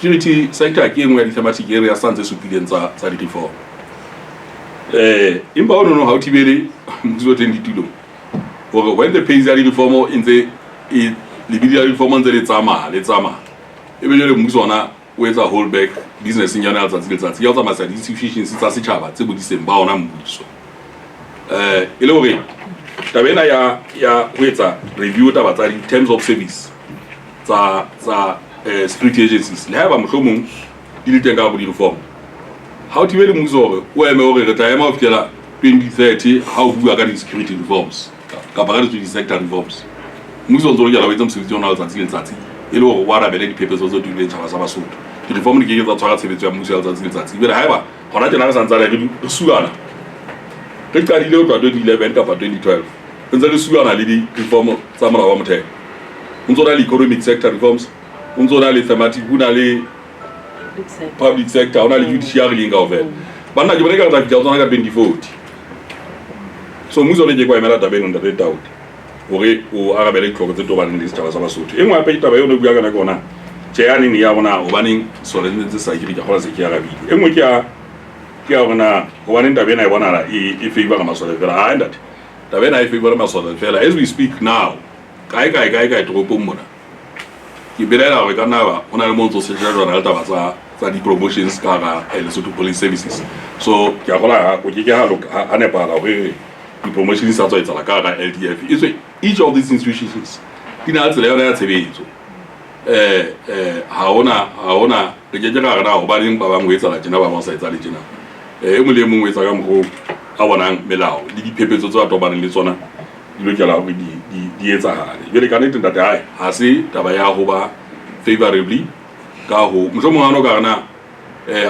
security sector ke engwe ya di-thematic area santse supileng tsa di-reform empa o no ha o thibele mmuso teng ditulong gore when the pace ya di-reform ntse lebidi ya di-reform ntse le tsamaya ebe jwale mmuso ona o etsa hold back business in yana letsatsi letsatsi ya o tsamaya di-institutions tsa setjhaba tse bodiseng ba ona mmuso e le hore taba ena ya ho etsa review taba tsa terms of service tsa security agencies le haeba mohlomong di le teng ka bo di-reform ha o thibele mmuso hore o eme hore re tla ema ho fihlela 2030 ha o bua ka di-security reforms kapa ka di-sector reforms mmuso o ntse o lokela ho etsa mosebetsi ona letsatsi le letsatsi e le hore o arabele diphephetso tse dileng tjhaba sa Basotho di-reform di ke tsa tshwara tshebetso ya mmuso ya letsatsi le letsatsi ebile haeba hona tjena re santsane re suana re qadile ho tloha 2011 kapa 2012 ntse re suana le di-reform tsa molao wa motheo o ntso na le economic sector reforms o ntso na le thematic ho na le public sector ho na le judiciary leng kaofela banna ke bone ka re tla fihla o tsona ka 2040 so mmuso ne ke kwa emela tabeng ntate Tau hore o arabele ditlhoko tse tobaneng le setjhaba sa Basotho e nngwe hape taba eo ne bua kana kona tjeyane ne ya bona hobaneng soleng tse sa kiri ka kgola se ke arabile e nngwe ke ya rona hobaneng taba ena e bonahala e favor ka masole fela ha ntate taba ena e favor masole fela as we speak now kae toropong mona ke belela hore ka nna hona le montso se jana le taba tsa di-promotions ka ga Lesotho Police Services so ke a gola o ke ha nepala hore di-promotions tsa tswa etsala ka ga LDF each of these institutions di na tsela yona ya tshebetso ha ona re ke ka rena ho ba leng ba bangwe etsala tjena ba sa etsale tjena e mo le mongwe etsa ka mgo a bonang melao le diphephetso tsa tobaneng le tsona di lokela hore di etsahale jwale ka nnete ntate hae ha se taba ya ho ba favorably ka ho mohlomong hano ka rena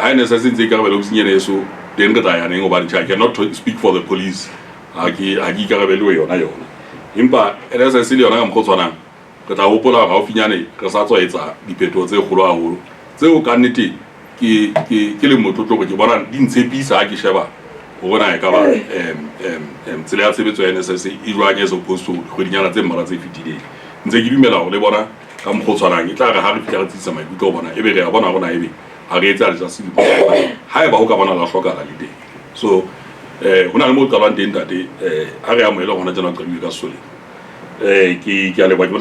ha ene sa sentse ka rebelo senyene eso teng re tla ya neng hobane I cannot speak for the police ha ke ikarabele yona empa ene sa se le yona ka mokgwa tshwanang re tla hopola ga o finyane re sa tswa etsa diphetho tse kgolo haholo tseo ka nnete ke le motlotlo ke bona di ntshepisa ha ke sheba ho bona e ka ba tsela ya tshebetso ya NSS e jwang as opposed to kgwedinyana tse mmara tse fetileng ntse ke dumela hore le bona ka mokgwa tshwanang e tla re ha re fihla re tsitsa maikutlo ho bona ebe re a bona ebe ha re etsa le se ha eba ho ka bona la hlokahala le teng so hona le mo qalwang teng ntate ha re amohela hona tsena qadile ka sole ke a leboha ke